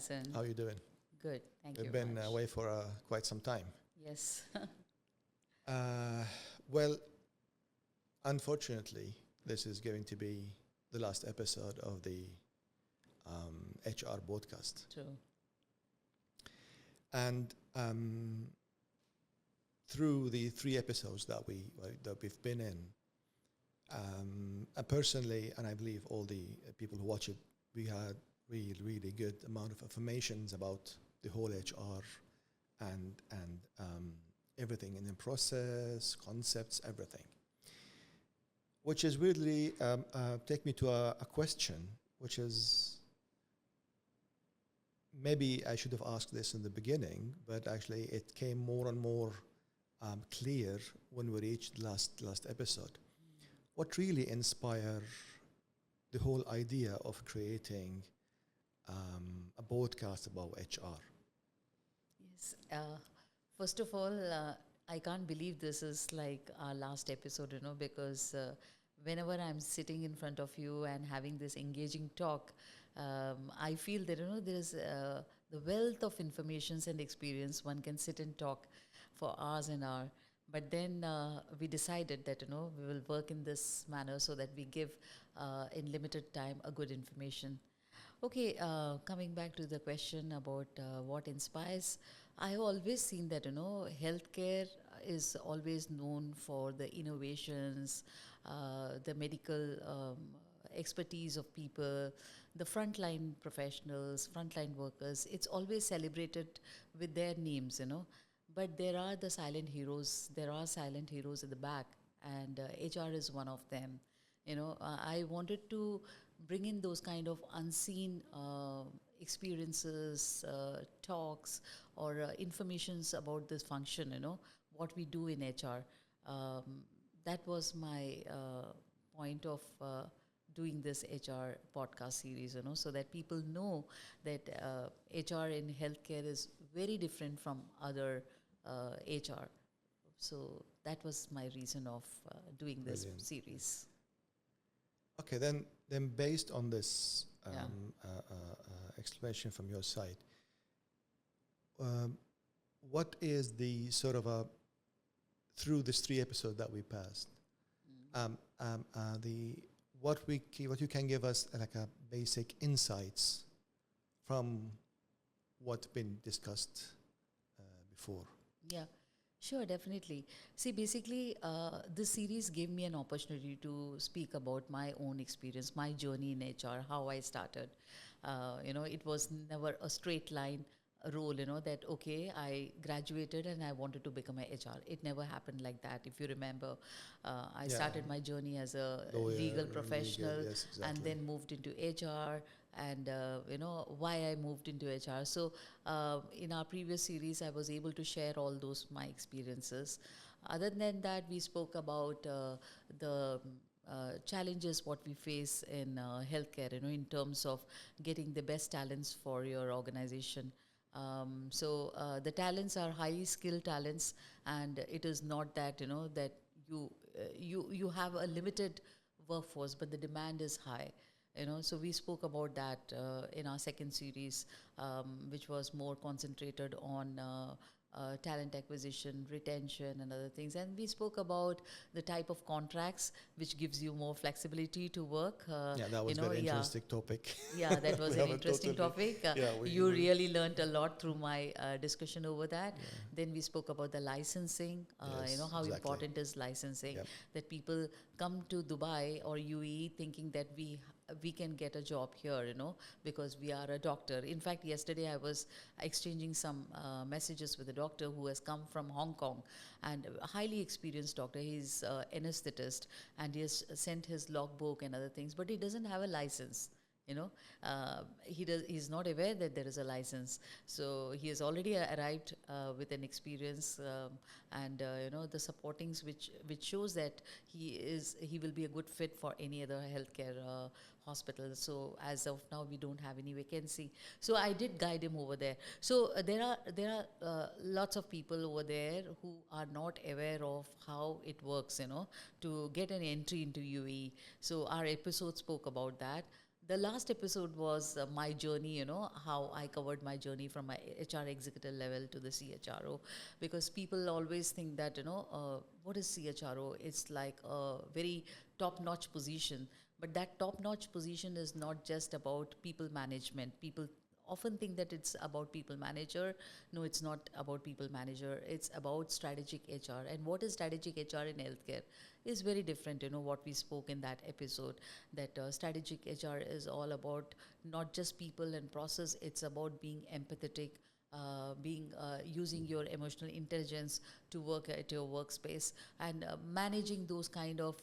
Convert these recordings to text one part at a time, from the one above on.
Hassan. How are you doing? Good, thank you We've very been much. away for quite some time. Yes. Well, unfortunately, this is going to be the last episode of the HR podcast. True. And through the 3 episodes that we've been in, personally, and I believe all the people who watch it, we had really good amount of informations about the whole HR and everything in the process, concepts, everything. Which is weirdly take me to a question, which is, maybe I should have asked this in the beginning, but actually it came more and more clear when we reached last episode. What really inspired the whole idea of creating a podcast about HR? Yes. First of all, I can't believe this is like our last episode, because whenever I'm sitting in front of you and having this engaging talk, I feel that, there is the wealth of informations and experience. One can sit and talk for hours and hours. But then we decided that, we will work in this manner so that we give in limited time a good information. Okay, coming back to the question about what inspires, I have always seen that, healthcare is always known for the innovations, the medical expertise of people, the frontline professionals, frontline workers. It's always celebrated with their names, But there are the silent heroes. There are silent heroes at the back, and HR is one of them. I wanted to bring in those kind of unseen experiences, talks, or informations about this function, what we do in HR. That was my point of doing this HR podcast series, so that people know that HR in healthcare is very different from other HR. So that was my reason of doing this Brilliant. series. Okay, then based on this explanation from your side, what is the sort of through this 3 episodes that we passed, what you can give us like a basic insights from what's been discussed before? Yeah, sure, definitely. See, basically, this series gave me an opportunity to speak about my own experience, my journey in HR, how I started. It was never a straight line role, that, okay, I graduated and I wanted to become a HR. It never happened like that. If you remember, I started my journey as a legal professional, yes, exactly. and then moved into HR. And why I moved into HR. So in our previous series, I was able to share all those my experiences. Other than that, we spoke about the challenges what we face in healthcare, in terms of getting the best talents for your organization. So the talents are highly skilled talents, and it is not that that you have a limited workforce, but the demand is high. So we spoke about that in our second series, which was more concentrated on talent acquisition, retention, and other things. And we spoke about the type of contracts which gives you more flexibility to work. That was a very interesting topic. Yeah, that was an interesting topic. You really learned a lot through my discussion over that. Yeah. Then we spoke about the licensing, Yes, how exactly. important is licensing, Yep. that people come to Dubai or UAE thinking that we can get a job here, because we are a doctor. In fact, yesterday I was exchanging some messages with a doctor who has come from Hong Kong, and a highly experienced doctor. He's anesthetist, and he has sent his logbook and other things, but he doesn't have a license. He's not aware that there is a license. So he has already arrived with an experience, and the supportings which shows that he will be a good fit for any other healthcare hospital. So as of now, we don't have any vacancy. So I did guide him over there. So there are lots of people over there who are not aware of how it works, to get an entry into UAE. So our episode spoke about that. the last episode was my journey, how I covered my journey from my HR executive level to the CHRO, because people always think that, what is CHRO? It's like a very top-notch position, but that top-notch position is not just about people management. People often think that it's about people manager. No, it's not about people manager. It's about strategic HR. And what is strategic HR in healthcare is very different, what we spoke in that episode, that strategic HR is all about not just people and process. It's about being empathetic, being using your emotional intelligence to work at your workspace, and managing those kind of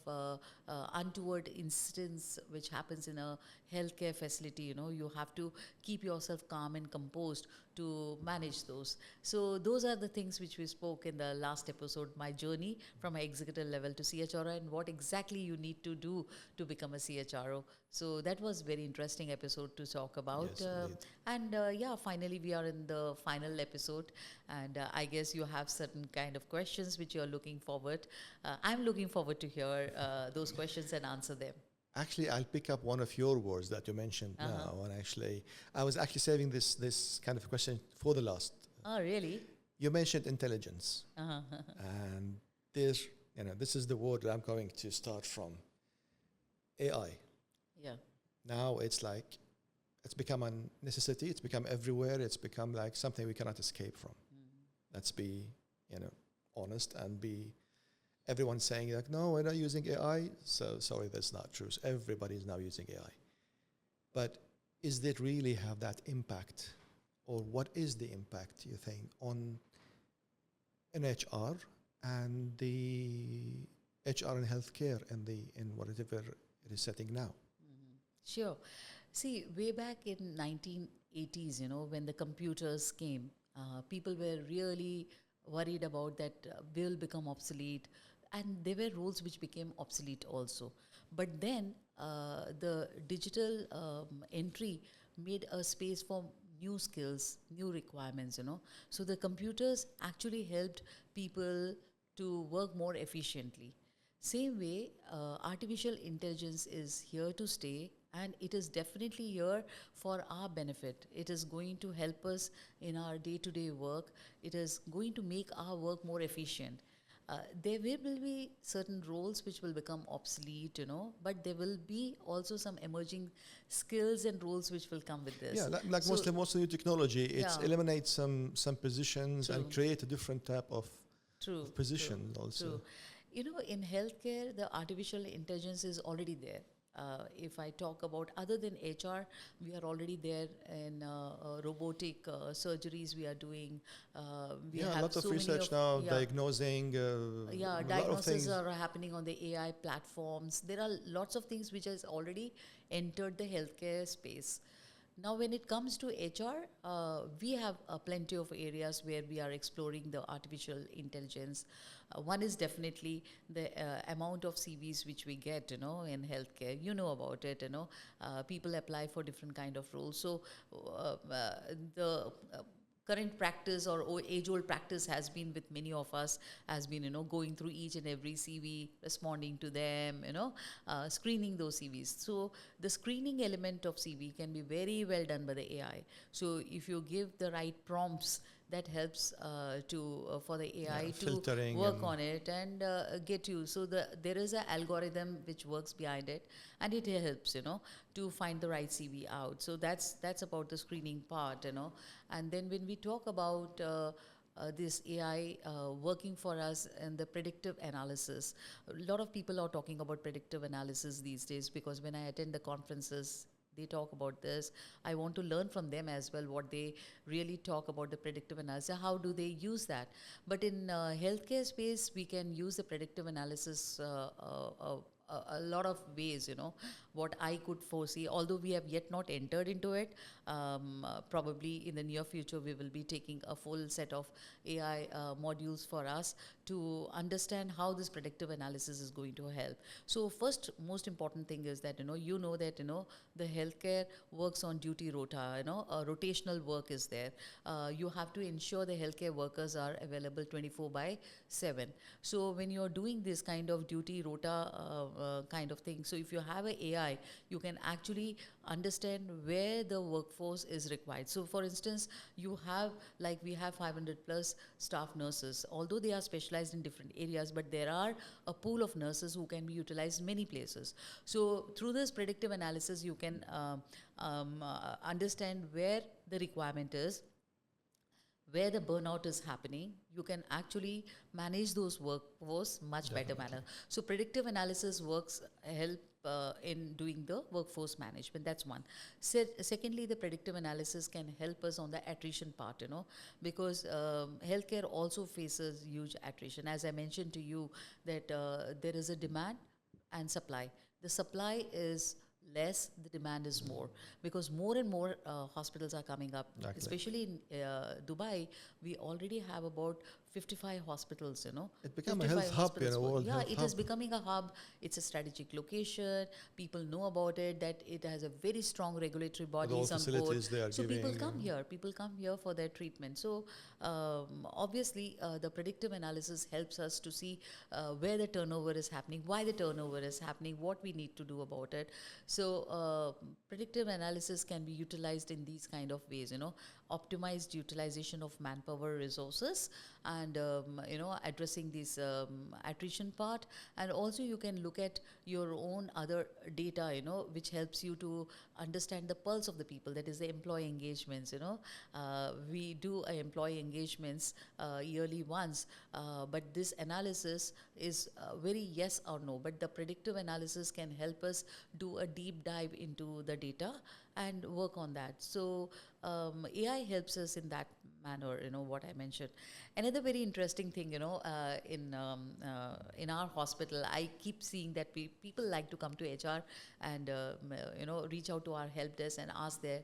untoward incidents which happens in a healthcare facility. You have to keep yourself calm and composed to manage those. So those are the things which we spoke in the last episode, my journey from my executive level to CHRO, and what exactly you need to do to become a CHRO. So that was very interesting episode to talk about. Yes, indeed. And yeah, finally we are in the final episode, and I guess you have certain kind of questions which you are looking forward. I'm looking forward to hear those questions and answer them. Actually, I'll pick up one of your words that you mentioned now, and actually, I was actually saving this kind of question for the last. Oh, really? You mentioned intelligence, and this is the word that I'm going to start from. AI. Yeah. Now it's become a necessity. It's become everywhere. It's become like something we cannot escape from. Let's be, honest and be. Everyone's saying like, no, we're not using AI. So sorry, that's not true. So everybody is now using AI. But is it really have that impact, or what is the impact, you think, on an HR and the HR in healthcare and in whatever it is setting now? Sure. See, way back in 1980s, when the computers came, people were really worried about that will become obsolete, and there were roles which became obsolete also. But then the digital entry made a space for new skills, new requirements, So the computers actually helped people to work more efficiently. Same way, artificial intelligence is here to stay, and it is definitely here for our benefit. It is going to help us in our day-to-day work. It is going to make our work more efficient. There will be certain roles which will become obsolete, but there will be also some emerging skills and roles which will come with this. Yeah, like So- most new technology, it Yeah. eliminates some positions and True. create a different type of True. position true, also. True. In healthcare, the artificial intelligence is already there. If I talk about other than HR, we are already there in robotic surgeries we are doing. We Yeah, a have lot of so many research now, yeah, diagnosing, yeah, a lot of diagnoses things. are happening on the AI platforms. There are lots of things which has already entered the healthcare space. Now, when it comes to HR, we have plenty of areas where we are exploring the artificial intelligence. One is definitely the amount of CVs which we get, in healthcare. You know about it, people apply for different kind of roles. So the current practice or age-old practice has been with many of us, has been, going through each and every CV, responding to them, screening those CVs. So the screening element of CV can be very well done by the AI. So if you give the right prompts, that helps for the AI to filtering work and- on it and get you. So there is an algorithm which works behind it, and it helps, to find the right CV out. So that's about the screening part, And then when we talk about this AI working for us and the predictive analysis, a lot of people are talking about predictive analysis these days, because when I attend the conferences, they talk about this. I want to learn from them as well what they really talk about the predictive analysis. How do they use that? But in healthcare space, we can use the predictive analysis a lot of ways, what I could foresee. Although we have yet not entered into it, probably in the near future we will be taking a full set of AI modules for us to understand how this predictive analysis is going to help. So first, most important thing is that, that, the healthcare works on duty rota, rotational work is there. You have to ensure the healthcare workers are available 24/7. So when you're doing this kind of duty rota kind of thing. So if you have a AI, you can actually understand where the workforce is required. So for instance, you have, like we have 500 plus staff nurses, although they are specialized in different areas, but there are a pool of nurses who can be utilized many places. So through this predictive analysis, you can understand where the requirement is, where the burnout is happening. You can actually manage those workforce much better manner. So predictive analysis works help in doing the workforce management. That's one. Secondly, the predictive analysis can help us on the attrition part, because healthcare also faces huge attrition. As I mentioned to you, that there is a demand and supply. The supply is less, the demand is more, because more and more hospitals are coming up. Exactly. Especially in Dubai, we already have about 55 hospitals, It became a health hub, world yeah, health it hub. is becoming a hub. It's a strategic location. People know about it, that it has a very strong regulatory With all bodies on board. facilities they are So giving. people come here for their treatment. So obviously the predictive analysis helps us to see where the turnover is happening, why the turnover is happening, what we need to do about it. So predictive analysis can be utilized in these kind of ways, optimized utilization of manpower resources, and addressing this attrition part. And also you can look at your own other data, which helps you to understand the pulse of the people, that is the employee engagements. We do employee engagements yearly once, but this analysis is very yes or no, but the predictive analysis can help us do a deep dive into the data and work on that. So AI helps us in that manner, what I mentioned. Another very interesting thing, in our hospital, I keep seeing that people like to come to HR and reach out to our help desk and ask their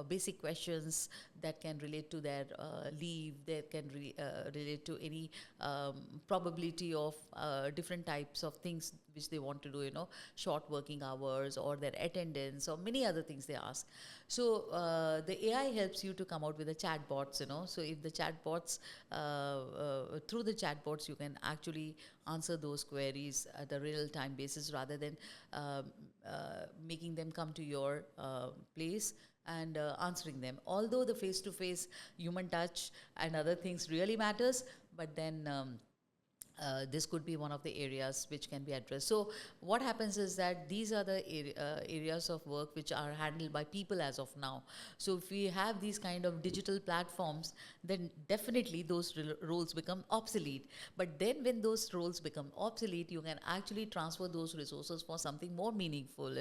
basic questions that can relate to their leave, that can relate to any probability of different types of things which they want to do, short working hours or their attendance or many other things they ask. So the AI helps you to come out with the chatbots, So if the chatbots, through the chatbots, you can actually answer those queries at a real time basis, rather than making them come to your place and answering them. Although the face-to-face human touch and other things really matters, but then this could be one of the areas which can be addressed. So what happens is that these are the areas of work which are handled by people as of now. So if we have these kind of digital platforms, then definitely those roles become obsolete. But then when those roles become obsolete, you can actually transfer those resources for something more meaningful,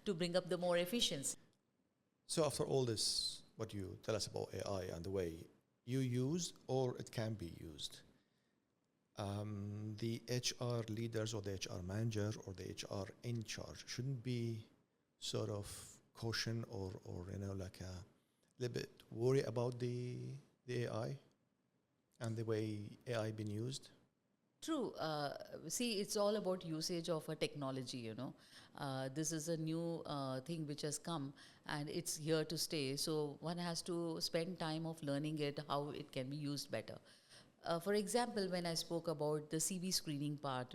to bring up the more efficiency. So after all this, what you tell us about AI and the way you use or it can be used, the HR leaders or the HR manager or the HR in charge shouldn't be sort of caution or like a little bit worry about the AI and the way AI been used? True. See, it's all about usage of a technology, This is a new thing which has come and it's here to stay. So one has to spend time of learning it, how it can be used better. For example, when I spoke about the CV screening part,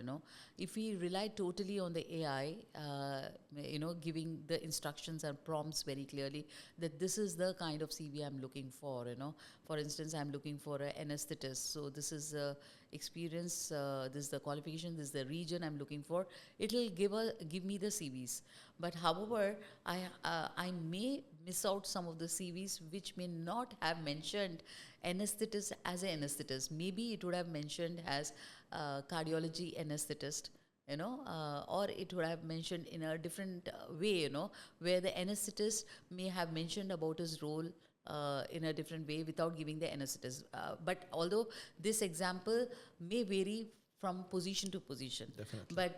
if we rely totally on the AI, giving the instructions and prompts very clearly that this is the kind of CV I'm looking for, For instance, I'm looking for an anesthetist. So this is the experience, this is the qualification, this is the region I'm looking for. It'll give me the CVs. But however, I may miss out some of the CVs which may not have mentioned anesthetist as an anesthetist. Maybe it would have mentioned as cardiology anesthetist, or it would have mentioned in a different way, where the anesthetist may have mentioned about his role in a different way without giving the anesthetist. But although this example may vary from position to position. Definitely. But,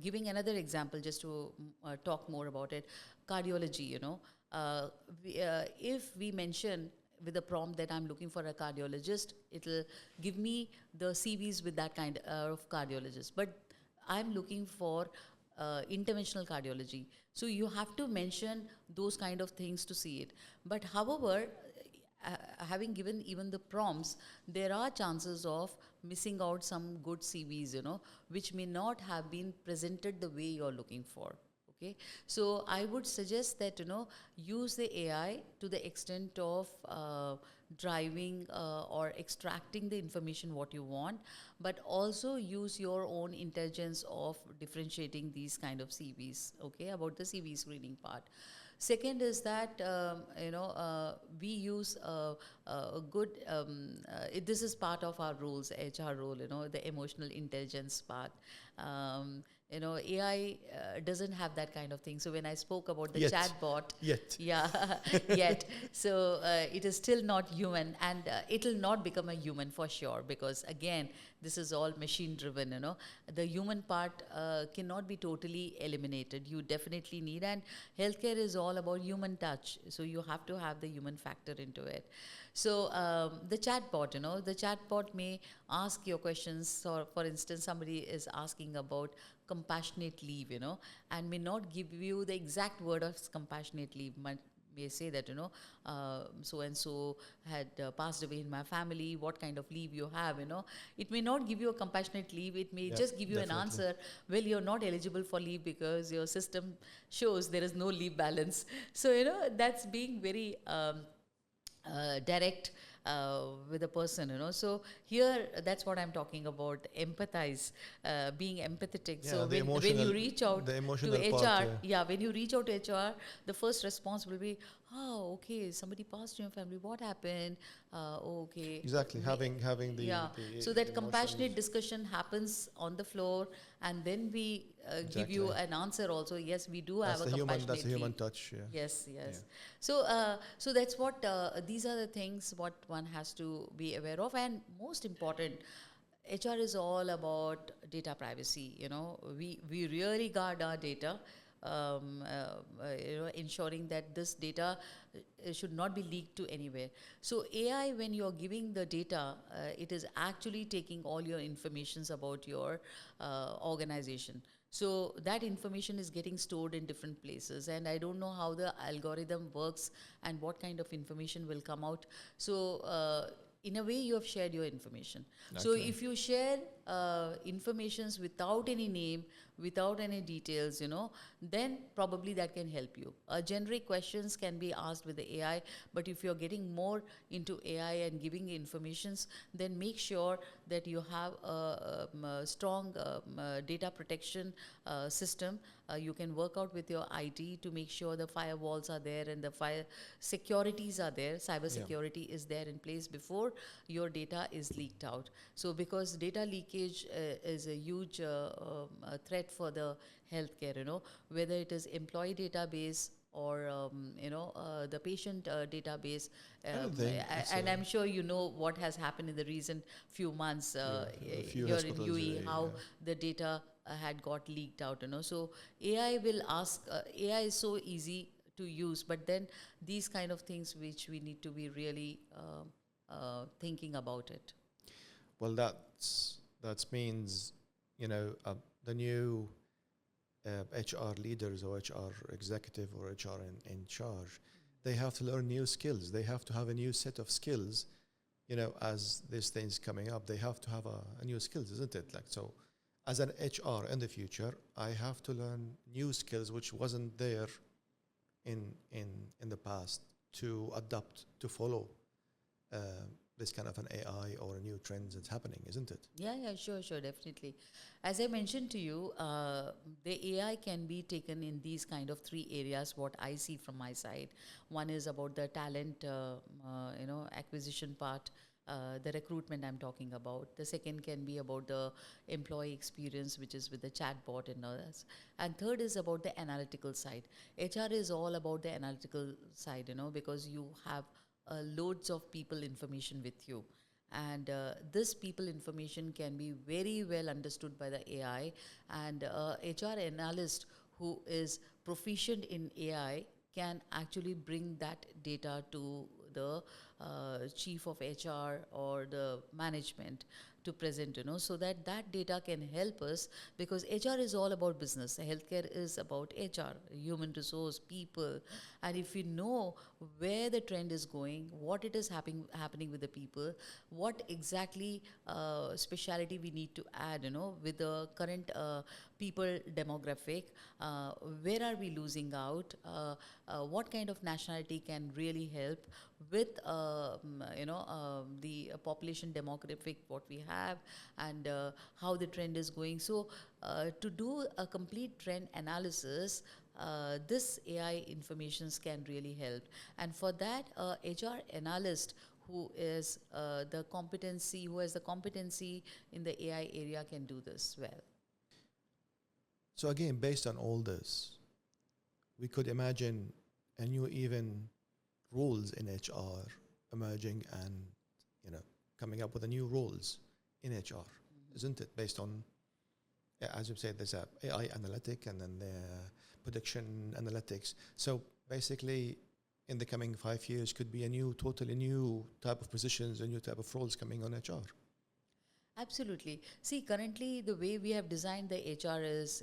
giving another example just to talk more about it, cardiology, if we mention with a prompt that I'm looking for a cardiologist, it'll give me the CVs with that kind of cardiologist. But I'm looking for interventional cardiology. So you have to mention those kind of things to see it. But however, having given even the prompts, there are chances of missing out some good CVs, which may not have been presented the way you're looking for. Okay, so I would suggest that use the AI to the extent of driving or extracting the information what you want, but also use your own intelligence of differentiating these kind of CVs. Okay, about the CV screening part. Second is that we use a good. This is part of our roles, HR role. The emotional intelligence part. AI doesn't have that kind of thing. So when I spoke about the Yet. chatbot, Yet. yeah, yet. So it is still not human, and it will not become a human for sure, because again, this is all machine driven. The human part cannot be totally eliminated. You definitely need, and healthcare is all about human touch. So you have to have the human factor into it. So the chatbot, the chatbot may ask your questions. Or for instance, somebody is asking about compassionate leave, and may not give you the exact word of compassionate leave. May say that so and so had passed away in my family. What kind of leave you have? It may not give you a compassionate leave. It may just give you an answer. Well, you're not eligible for leave because your system shows there is no leave balance. So that's being very direct with a person, So here, that's what I'm talking about. Empathize, being empathetic. Yeah, so when you reach out to HR, part, when you reach out to HR, the first response will be, "Oh, okay, somebody passed in your family. What happened? Okay." Exactly, having the so that compassionate discussion happens on the floor, and then we give you an answer also. Yes, we do have a compassionate that's the human leave. touch. Yeah. Yes. Yeah. So that's what these are the things what one has to be aware of, and most important, HR is all about data privacy. We really guard our data. Ensuring that this data should not be leaked to anywhere. So AI, when you're giving the data, it is actually taking all your informations about your organization. So that information is getting stored in different places, and I don't know how the algorithm works and what kind of information will come out. So in a way, you have shared your information. So if you share informations without any name, without any details, then probably that can help you. Generic questions can be asked with the AI, but if you're getting more into AI and giving informations, then make sure that you have a strong data protection system. You can work out with your IT to make sure the firewalls are there and the fire securities are there. Cyber security is there in place before your data is leaked out. So because data leakage is a huge threat for the healthcare, whether it is employee database or the patient database, and I'm sure what has happened in the recent few months here in UAE, how the data had got leaked out. So AI will ask. AI is so easy to use, but then these kind of things which we need to be really thinking about it. Well, that means the new HR leaders or HR executive or HR in charge, they have to learn new skills. They have to have a new set of skills. As these things coming up, they have to have a new skills, isn't it? Like, so as an HR in the future, I have to learn new skills which wasn't there in the past, to adapt, to follow this kind of an AI or a new trends that's happening, isn't it? Yeah, sure, definitely. As I mentioned to you, the AI can be taken in these kind of three areas, what I see from my side. One is about the talent, acquisition part, the recruitment I'm talking about. The second can be about the employee experience, which is with the chatbot and others. And third is about the analytical side. HR is all about the analytical side, because you have loads of people information with you, and this people information can be very well understood by the AI, and HR analyst who is proficient in AI can actually bring that data to the chief of HR or the management to present, so that that data can help us, because HR is all about business. Healthcare is about HR, human resource, people. And if we know where the trend is going, what it is happening with the people, what exactly speciality we need to add, with the current people demographic, where are we losing out, what kind of nationality can really help with the population demographic what we have, and how the trend is going. So to do a complete trend analysis, this AI informations can really help. And for that, HR analyst who has the competency in the AI area can do this well. So again, based on all this, we could imagine a new even roles in HR emerging, and coming up with a new roles in HR, isn't it? Based on, as you said, there's a AI analytic and then the prediction analytics. So basically, in the coming 5 years, could be totally new type of positions, a new type of roles coming on HR. Absolutely. See, currently the way we have designed the HR is,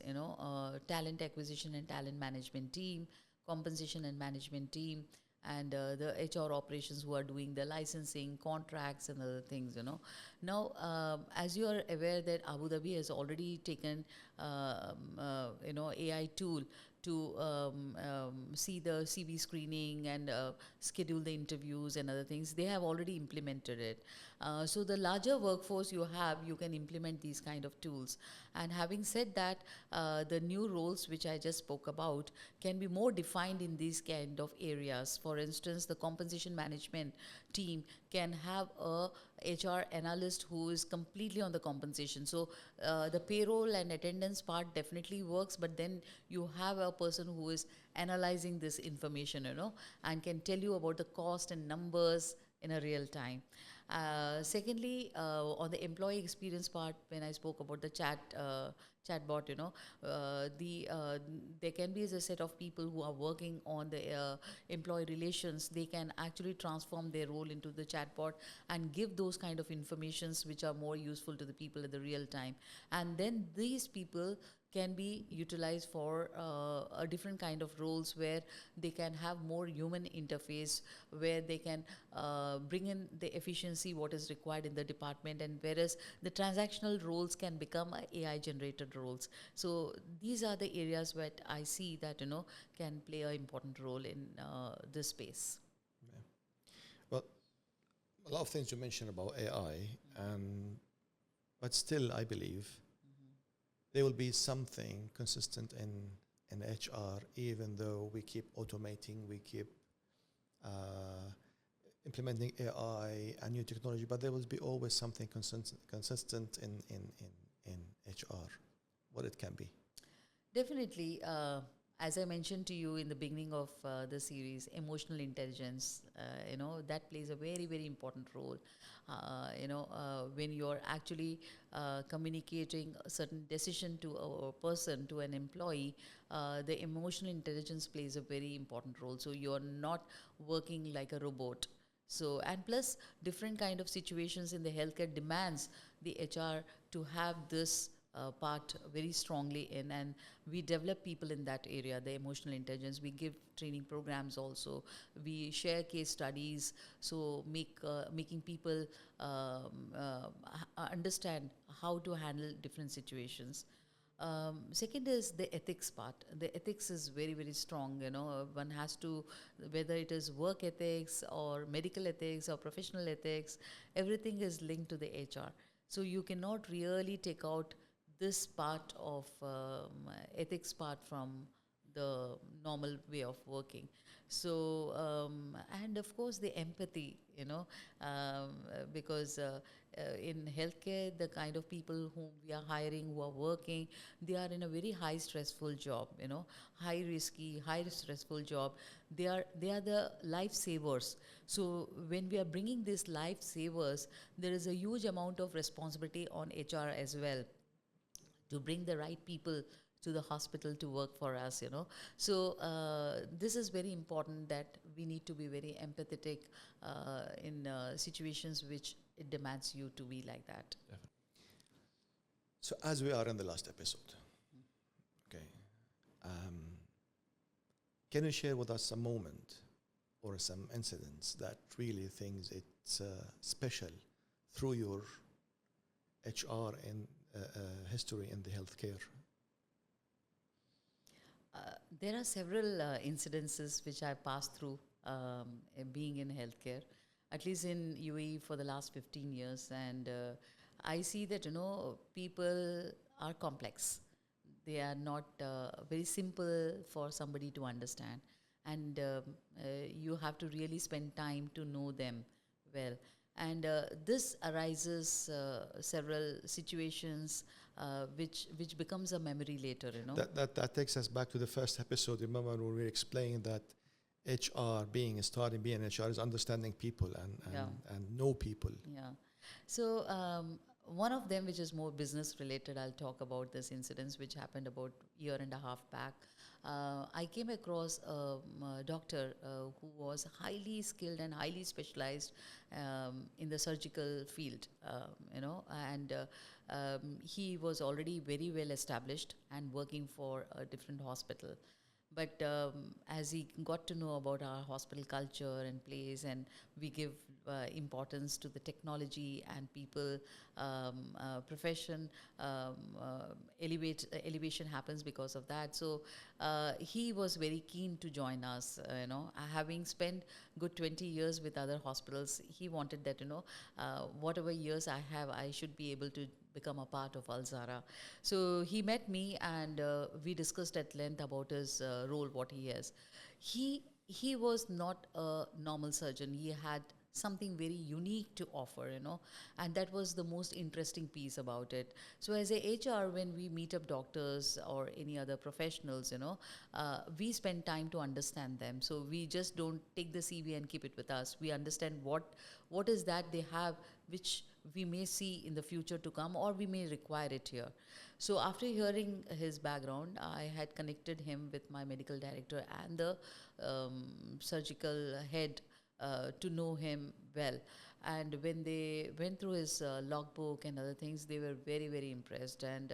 talent acquisition and talent management team, compensation and management team, and the HR operations who are doing the licensing, contracts, and other things. Now, as you are aware that Abu Dhabi has already taken, AI tool to see the CV screening and schedule the interviews and other things. They have already implemented it. So the larger workforce you have, you can implement these kind of tools. And having said that, the new roles which I just spoke about can be more defined in these kind of areas. For instance, the compensation management team can have a HR analyst who is completely on the compensation. So the payroll and attendance part definitely works, but then you have a person who is analyzing this information, and can tell you about the cost and numbers in a real time. Secondly, on the employee experience part, when I spoke about the chatbot, there can be a set of people who are working on the employee relations. They can actually transform their role into the chatbot and give those kind of informations which are more useful to the people at the real time. And then these people can be utilized for a different kind of roles where they can have more human interface, where they can bring in the efficiency what is required in the department, and whereas the transactional roles can become AI generated roles. So these are the areas where I see that can play an important role in this space. Yeah. Well, a lot of things you mentioned about AI, but still I believe there will be something consistent in HR, even though we keep automating, we keep implementing AI and new technology, but there will be always something consistent in HR, what it can be. Definitely. As I mentioned to you in the beginning of the series, emotional intelligence, that plays a very, very important role. When you're actually communicating a certain decision to a person, to an employee, the emotional intelligence plays a very important role. So you're not working like a robot. So, and plus different kind of situations in the healthcare demands the HR to have this part very strongly in, and we develop people in that area, the emotional intelligence. We give training programs also. We share case studies, so making people understand how to handle different situations. Second is the ethics part. The ethics is very, very strong. One has to, whether it is work ethics or medical ethics or professional ethics, everything is linked to the HR. So you cannot really take out this part of ethics part from the normal way of working. So, and of course the empathy, because in healthcare, the kind of people whom we are hiring, who are working, they are in a very high stressful job, high risky, high stressful job. They are the lifesavers. So when we are bringing these lifesavers, there is a huge amount of responsibility on HR as well, to bring the right people to the hospital to work for us, you know. So this is very important, that we need to be very empathetic in situations which it demands you to be like that. Definitely. So as we are in the last episode, okay, can you share with us a moment or some incidents that really things it's special through your HR and history in the healthcare? There are several incidences which I passed through being in healthcare, at least in UAE for the last 15 years. And I see that, you know, people are complex. They are not very simple for somebody to understand. And you have to really spend time to know them well. And this arises several situations which becomes a memory later, you know. That takes us back to the first episode. Remember when we explained that HR being HR is understanding people and know people. Yeah. So one of them, which is more business related, I'll talk about this incident which happened about year and a half back. I came across a doctor who was highly skilled and highly specialized in the surgical field, you know, and he was already very well established and working for a different hospital. But as he got to know about our hospital culture and place, and we give importance to the technology and people, profession, elevation happens because of that. So he was very keen to join us. You know, having spent good 20 years with other hospitals, he wanted that, you know, whatever years I have, I should be able to become a part of Al Zahra. So he met me, and we discussed at length about his role, what he has. He was not a normal surgeon. He had something very unique to offer, you know, and that was the most interesting piece about it. So as a HR, when we meet up doctors or any other professionals, you know, we spend time to understand them. So we just don't take the CV and keep it with us. We understand what is that they have, which we may see in the future to come, or we may require it here. So after hearing his background, I had connected him with my medical director and the surgical head to know him well. And when they went through his logbook and other things, they were very, very impressed. And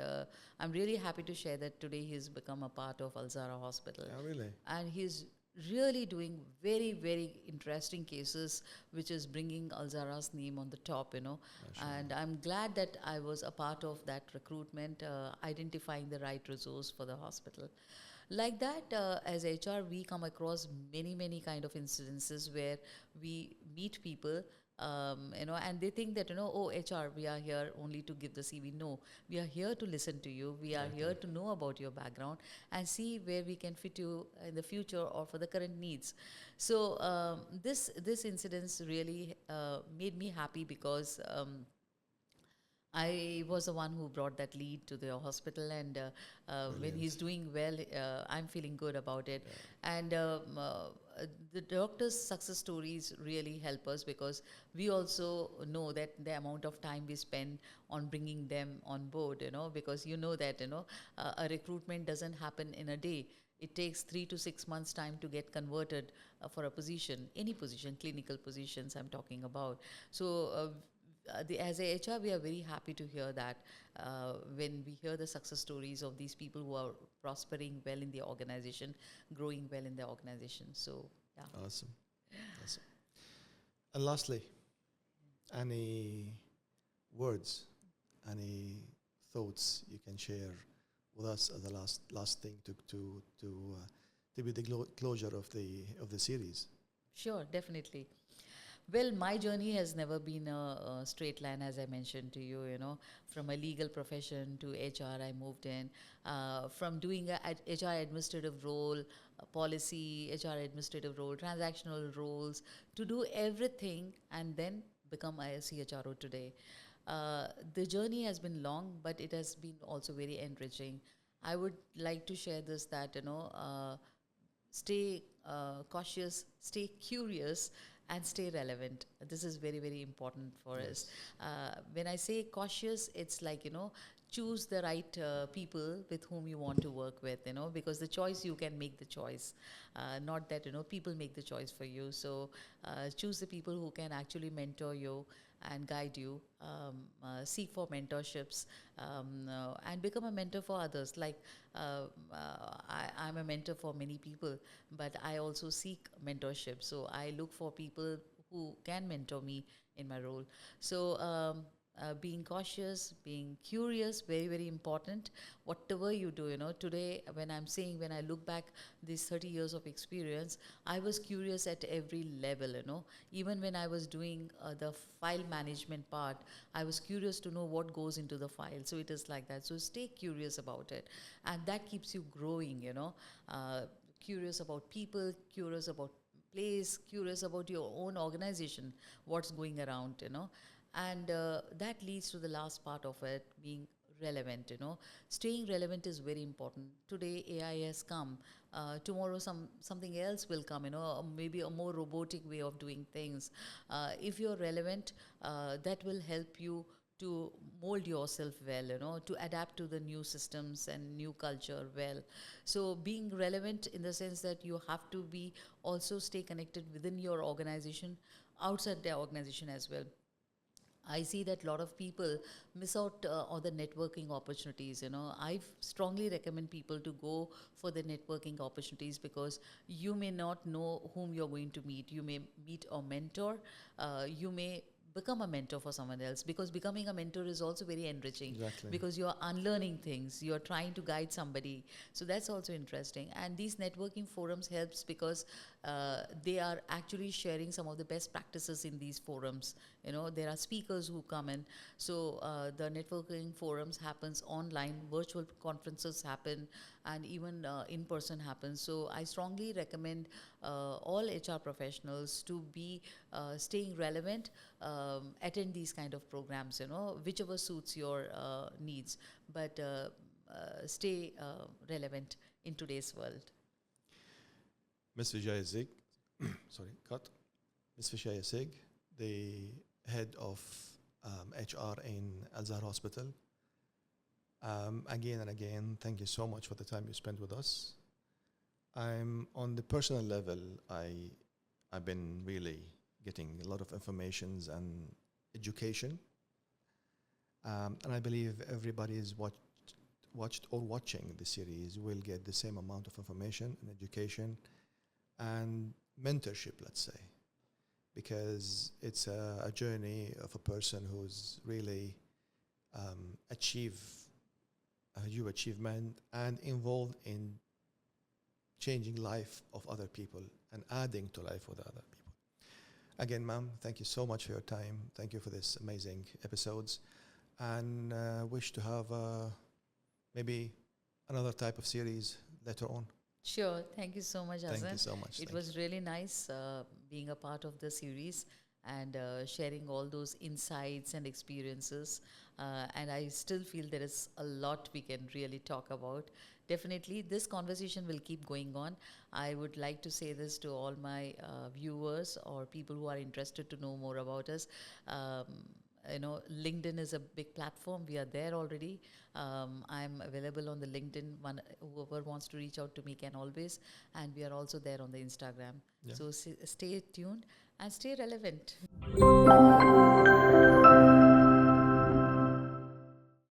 I'm really happy to share that today he's become a part of Al Zahra Hospital. Yeah, really. And he's really doing very, very interesting cases, which is bringing Al Zahra's name on the top, you know. And I'm glad that I was a part of that recruitment, identifying the right resource for the hospital. Like that, as HR, we come across many, many kind of incidences where we meet people, you know, and they think that, you know, oh, HR, we are here only to give the CV. No, we are here to listen to you. We are here to know about your background and see where we can fit you in the future or for the current needs. So this incident really made me happy, because I was the one who brought that lead to the hospital, and when he's doing well, I'm feeling good about it. Yeah. And the doctors' success stories really help us, because we also know that the amount of time we spend on bringing them on board, you know, because you know that, you know, a recruitment doesn't happen in a day. It takes 3 to 6 months time to get converted for a position, any position, clinical positions I'm talking about. So as a HR, we are very happy to hear that when we hear the success stories of these people who are prospering well in the organization, growing well in the organization. So, yeah. Awesome. And lastly, any words, any thoughts you can share with us as the last thing to be the closure of the series? Sure, definitely. Well, my journey has never been a straight line, as I mentioned to you, you know. From a legal profession to HR, I moved in. From doing a HR administrative role, a policy, HR administrative role, transactional roles, to do everything and then become a CHRO today. The journey has been long, but it has been also very enriching. I would like to share this, that, you know, stay cautious, stay curious, and stay relevant. This is very, very important for us. When I say cautious, it's like, you know, choose the right people with whom you want to work with, because the choice, you can make the choice, not that, people make the choice for you. So choose the people who can actually mentor you and guide you. Seek for mentorships, and become a mentor for others. Like I'm a mentor for many people, but I also seek mentorship. So I look for people who can mentor me in my role. So being cautious, being curious, very, very important. Whatever you do, today when I look back these 30 years of experience, I was curious at every level, even when I was doing the file management part, I was curious to know what goes into the file. So it is like that. So stay curious about it, and that keeps you growing, curious about people, curious about place, curious about your own organization, what's going around, and that leads to the last part of it, being relevant. Staying relevant is very important. Today AI has come, tomorrow something else will come, maybe a more robotic way of doing things. If you're relevant, that will help you to mold yourself well, to adapt to the new systems and new culture well. So being relevant in the sense that you have to be also stay connected within your organization, outside the organization as well. I see that a lot of people miss out on the networking opportunities. I strongly recommend people to go for the networking opportunities, because you may not know whom you're going to meet. You may meet a mentor. You may become a mentor for someone else, because becoming a mentor is also very enriching. Exactly. Because you're unlearning things, you're trying to guide somebody. So that's also interesting. And these networking forums helps because they are actually sharing some of the best practices in these forums. There are speakers who come in. So the networking forums happens online, virtual conferences happen, and even in person happens. So I strongly recommend all HR professionals to be staying relevant, attend these kind of programs, whichever suits your needs, but stay relevant in today's world. Ms. Vijaya Zig, sorry, cut. Ms. Vijaya Zig, the head of HR in Al-Zahra Hospital. Again and again, thank you so much for the time you spent with us. I'm on the personal level, I've been really getting a lot of informations and education. And I believe everybody is watched or watching the series will get the same amount of information and education and mentorship, let's say, because it's a journey of a person who's really achieved a huge achievement and involved in changing life of other people and adding to life of the other people. Again, ma'am, thank you so much for your time. Thank you for this amazing episodes, and wish to have maybe another type of series later on. Sure. Thank you so much, Azam. Thank you so much. It was really nice being a part of the series and sharing all those insights and experiences. And I still feel there is a lot we can really talk about. Definitely, this conversation will keep going on. I would like to say this to all my viewers or people who are interested to know more about us. LinkedIn is a big platform. We are there already. I'm available on the LinkedIn. Whoever wants to reach out to me can always. And we are also there on the Instagram. Yeah. So stay tuned and stay relevant.